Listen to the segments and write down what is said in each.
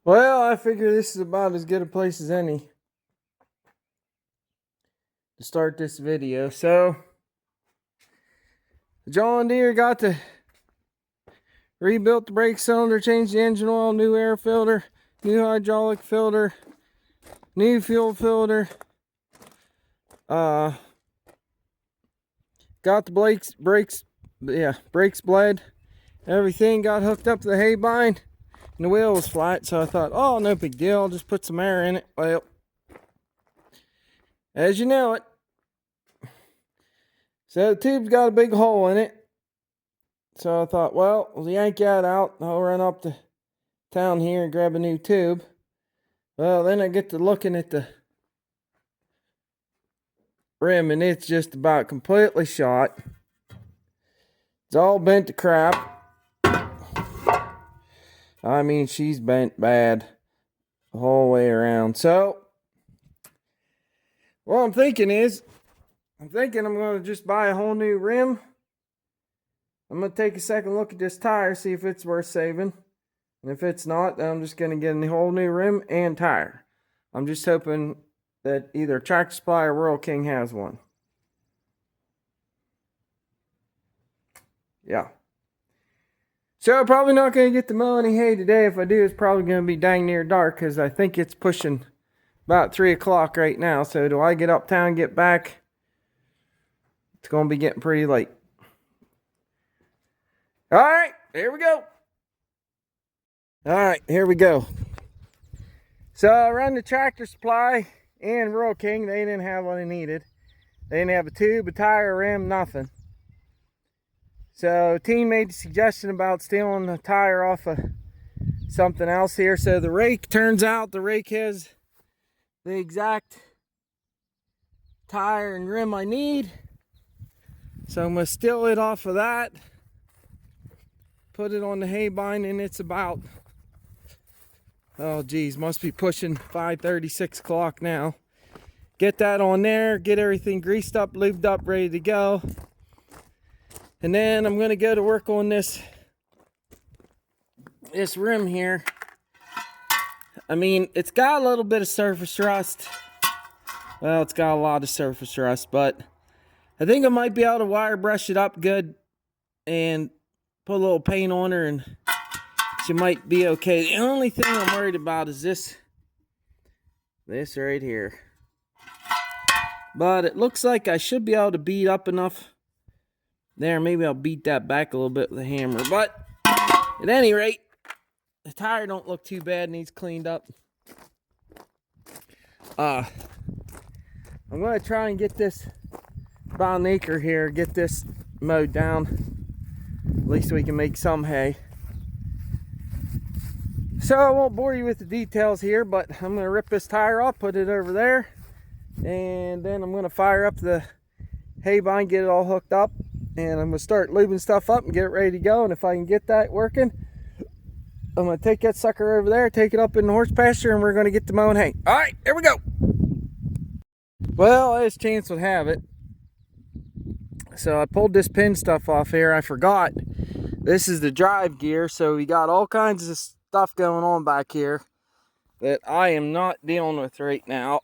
Well, I figure this is about as good a place as any to start this video. So, John Deere got to rebuilt the brake cylinder, changed the engine oil, new air filter, new hydraulic filter, new fuel filter. Got the brakes bled. Everything got hooked up to the hay bind, and the wheel was flat. So I thought, oh, no big deal. I'll just put some air in it. Well, as you know it. So the tube's got a big hole in it. So I thought, well, we'll yank that out. I'll run up to town here and grab a new tube. Well, then I get to looking at the rim, and it's just about completely shot. It's all bent to crap. I mean, she's bent bad the whole way around. So, what I'm thinking I'm going to just buy a whole new rim. I'm going to take a second look at this tire, see if it's worth saving. And if it's not, then I'm just going to get a whole new rim and tire. I'm just hoping that either Tractor Supply or Rural King has one. Yeah. So I'm probably not going to get to mow any hay today. If I do, it's probably going to be dang near dark, because I think it's pushing about 3 o'clock right now. So do I get uptown and get back? It's going to be getting pretty late. All right, here we go. All right, here we go. So I run the Tractor Supply and Rural King. They didn't have what I needed. They didn't have a tube, a tire, a rim, nothing. So team made the suggestion about stealing the tire off of something else here. So the rake, turns out the rake has the exact tire and rim I need. So I'm going to steal it off of that, put it on the hay bind, and it's about, oh geez, must be pushing 5:30, 6 o'clock now. Get that on there, get everything greased up, lubed up, ready to go. And then I'm going to go to work on this rim here. I mean, it's got a little bit of surface rust. Well, it's got a lot of surface rust, but I think I might be able to wire brush it up good and put a little paint on her, and she might be okay. The only thing I'm worried about is this right here. But it looks like I should be able to beat up enough there. Maybe I'll beat that back a little bit with a hammer. But at any rate, the tire don't look too bad, needs cleaned up. I'm going to try and get this about an acre here, get this mowed down. At least we can make some hay. So I won't bore you with the details here, but I'm going to rip this tire off, put it over there, and then I'm going to fire up the hay bind, get it all hooked up, and I'm going to start lubing stuff up and get it ready to go. And if I can get that working, I'm going to take that sucker over there, take it up in the horse pasture, and we're going to get to mowing hay. All right, here we go. Well, as chance would have it, so I pulled this pin stuff off here. I forgot this is the drive gear, so we got all kinds of stuff going on back here that I am not dealing with right now.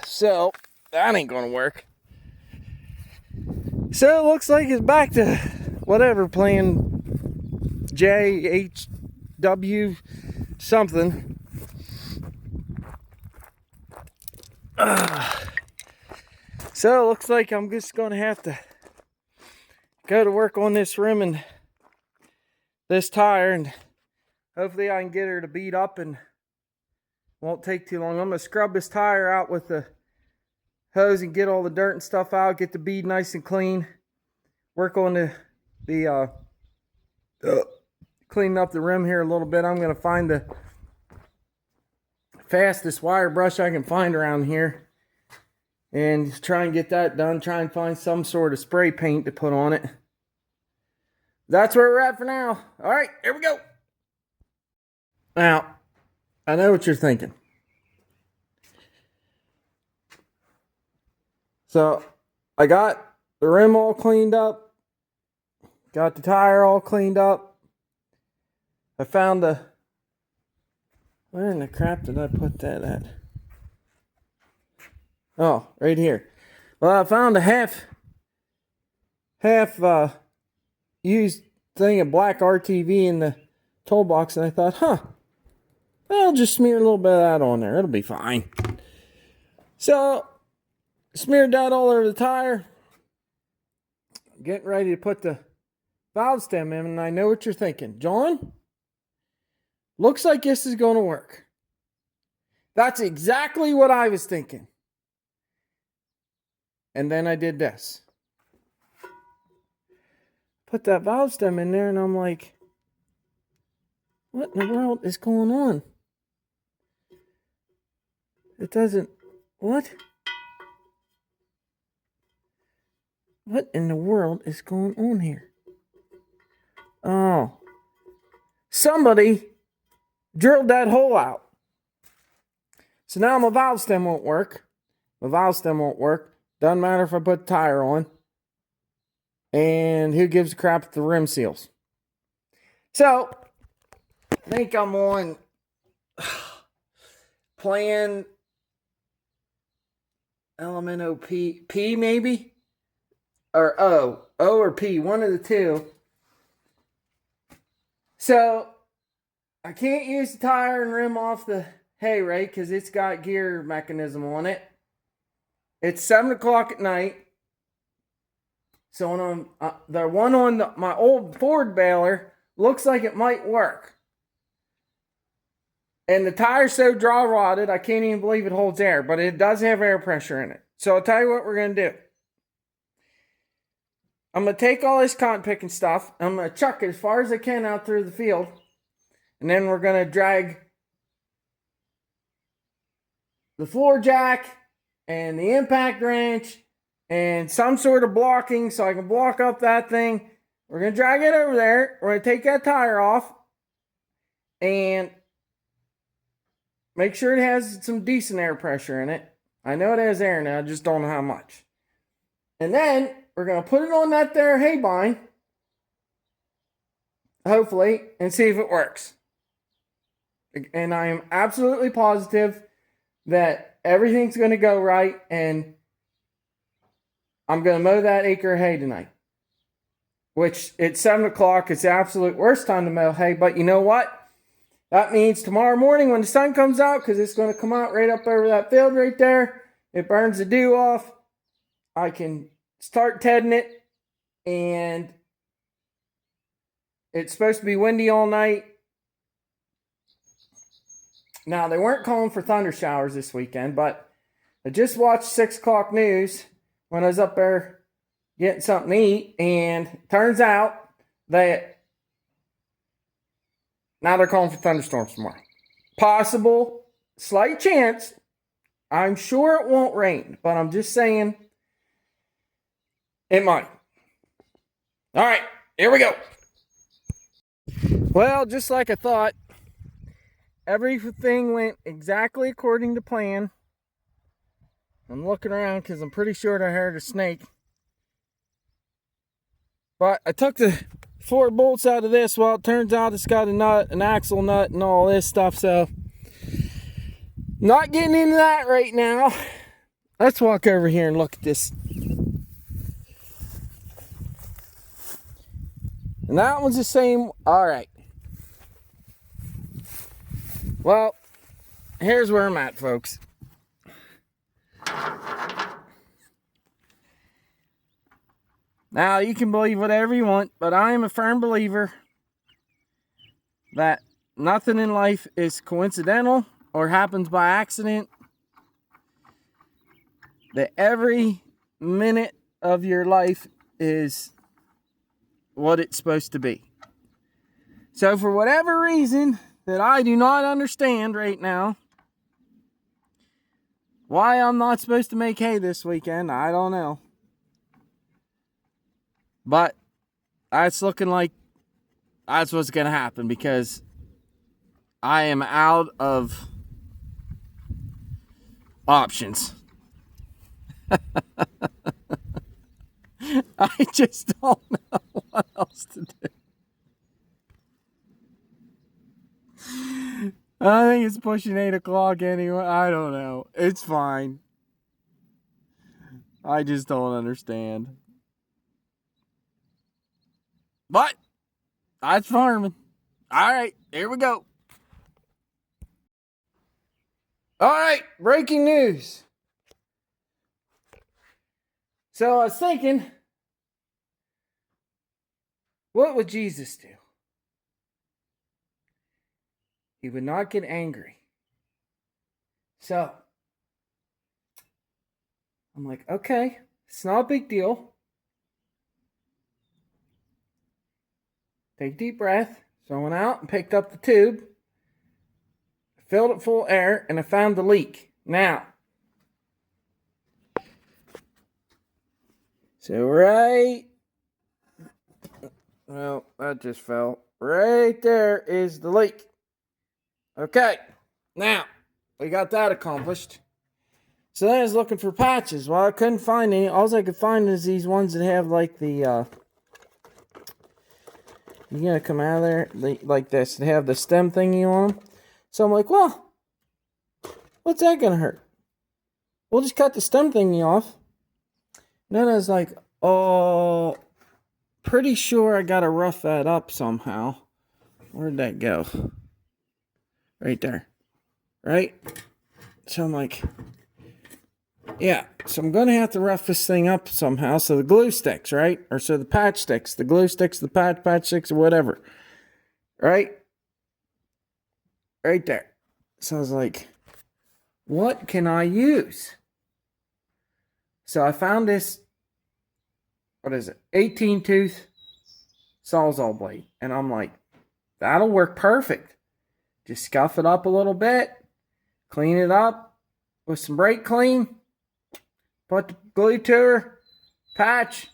So that ain't gonna work. So it looks like it's back to whatever, playing JHW something. So it looks like I'm just gonna have to go to work on this rim and this tire, and hopefully I can get her to beat up and won't take too long. I'm gonna scrub this tire out with the hose and get all the dirt and stuff out, get the bead nice and clean, work on the cleaning up the rim here a little bit. I'm gonna find the fastest wire brush I can find around here and just try and get that done. Try and find some sort of spray paint to put on it. That's where we're at for now. All right, here we go. Now, I know what you're thinking. So, I got the rim all cleaned up, got the tire all cleaned up. I found the Where in the crap did I put that at? Oh, right here. Well, I found a half used thing of black RTV in the toolbox, and I thought, I'll just smear a little bit of that on there. It'll be fine. So, smeared that all over the tire. Getting ready to put the valve stem in, and I know what you're thinking. John, looks like this is going to work. That's exactly what I was thinking. And then I did this. Put that valve stem in there, and I'm like, what in the world is going on? It doesn't... What? What in the world is going on here? Oh. Somebody drilled that hole out. So now my valve stem won't work. My valve stem won't work. Doesn't matter if I put the tire on. And who gives a crap if the rim seals? So, I think I'm on plan Elemento P maybe? Or O or P, one of the two. So, I can't use the tire and rim off the hay rake because it's got gear mechanism on it. It's 7 o'clock at night. So on the one on my old Ford baler looks like it might work. And the tire's so dry rotted, I can't even believe it holds air. But it does have air pressure in it. So I'll tell you what we're going to do. I'm going to take all this cotton picking stuff. I'm going to chuck it as far as I can out through the field. And then we're going to drag the floor jack and the impact wrench and some sort of blocking so I can block up that thing. We're going to drag it over there. We're going to take that tire off and make sure it has some decent air pressure in it. I know it has air now, I just don't know how much. And then we're going to put it on that there hay bind, hopefully, and see if it works. And I am absolutely positive that everything's going to go right, and I'm going to mow that acre of hay tonight. Which, it's 7 o'clock. It's the absolute worst time to mow hay. But you know what? That means tomorrow morning when the sun comes out, because it's going to come out right up over that field right there. It burns the dew off. I can start tedding it. And it's supposed to be windy all night. Now, they weren't calling for thunder showers this weekend, but I just watched 6 o'clock news when I was up there getting something to eat, and it turns out that now they're calling for thunderstorms tomorrow. Possible, slight chance. I'm sure it won't rain, but I'm just saying it might. All right, here we go. Well, just like I thought, everything went exactly according to plan. I'm looking around because I'm pretty sure I heard a snake. But I took the 4 bolts out of this. Well, it turns out it's got a nut, an axle nut, and all this stuff. So, not getting into that right now. Let's walk over here and look at this. And that one's the same. All right. Well, here's where I'm at, folks. Now, you can believe whatever you want, but I am a firm believer that nothing in life is coincidental or happens by accident. That every minute of your life is what it's supposed to be. So, for whatever reason that I do not understand right now, why I'm not supposed to make hay this weekend, I don't know. But that's looking like that's what's going to happen because I am out of options. I just don't know what else to do. I think it's pushing 8 o'clock anyway. I don't know. It's fine. I just don't understand. But that's farming. All right, here we go. All right, breaking news. So I was thinking, what would Jesus do? He would not get angry. So I'm like, okay, it's not a big deal. Take a deep breath. So I went out and picked up the tube, filled it full of air, and I found the leak. Now, so well, that just fell. Right there is the leak. Okay, now, we got that accomplished. So then I was looking for patches. Well, I couldn't find any. All I could find is these ones that have like the, you gotta come out of there, like this. They have the stem thingy on them. So I'm like, well, what's that gonna hurt? We'll just cut the stem thingy off. And then I was like, oh, pretty sure I gotta rough that up somehow. Where'd that go? Right there. Right? So I'm like, yeah, so I'm going to have to rough this thing up somehow so the glue sticks, right? Or so the patch sticks, the glue sticks, the patch sticks, or whatever. Right? Right there. So I was like, what can I use? So I found this, what is it? 18 tooth Sawzall blade. And I'm like, that'll work perfect. Just scuff it up a little bit, clean it up with some brake clean. Put the glue to her, patch.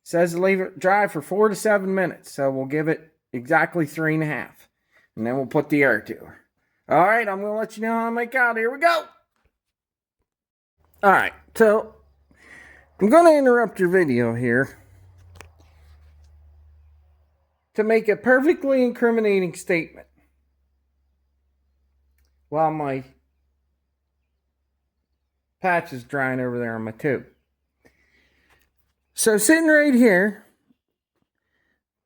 Says to leave it dry for 4 to 7 minutes. So we'll give it exactly 3.5. And then we'll put the air to her. All right, I'm going to let you know how I make out. Here we go. All right, so I'm going to interrupt your video here to make a perfectly incriminating statement while my patch is drying over there on my tube. So sitting right here,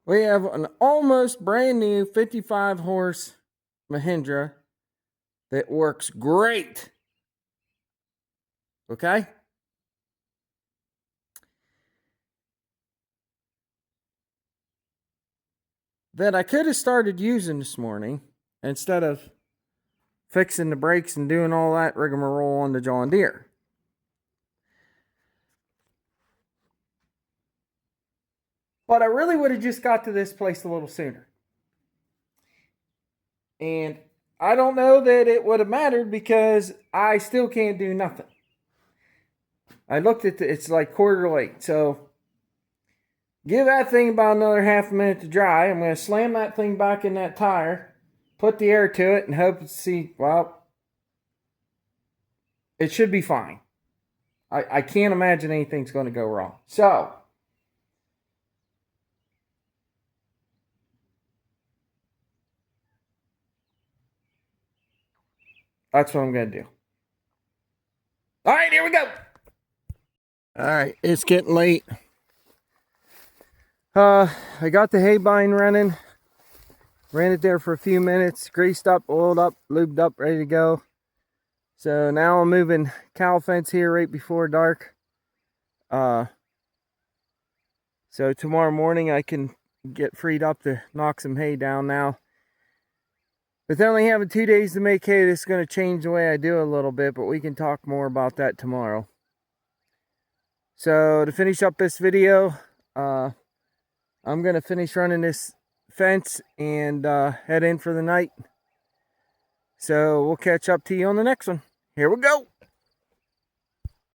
we have an almost brand new 55 horse Mahindra that works great. Okay? That I could have started using this morning instead of fixing the brakes and doing all that rigmarole on the John Deere. But I really would have just got to this place a little sooner. And I don't know that it would have mattered because I still can't do nothing. I looked at it's like 8:15. So give that thing about another half a minute to dry. I'm going to slam that thing back in that tire, put the air to it, and hope to see, well, it should be fine. I can't imagine anything's going to go wrong. So that's what I'm going to do. All right, here we go. All right, it's getting late. I got the hay bine running. Ran it there for a few minutes, greased up, oiled up, lubed up, ready to go. So now I'm moving cow fence here right before dark. So tomorrow morning I can get freed up to knock some hay down now. With only having 2 days to make hay, this is going to change the way I do a little bit, but we can talk more about that tomorrow. So to finish up this video, I'm going to finish running this fence and head in for the night. So we'll catch up to you on the next one. Here we go.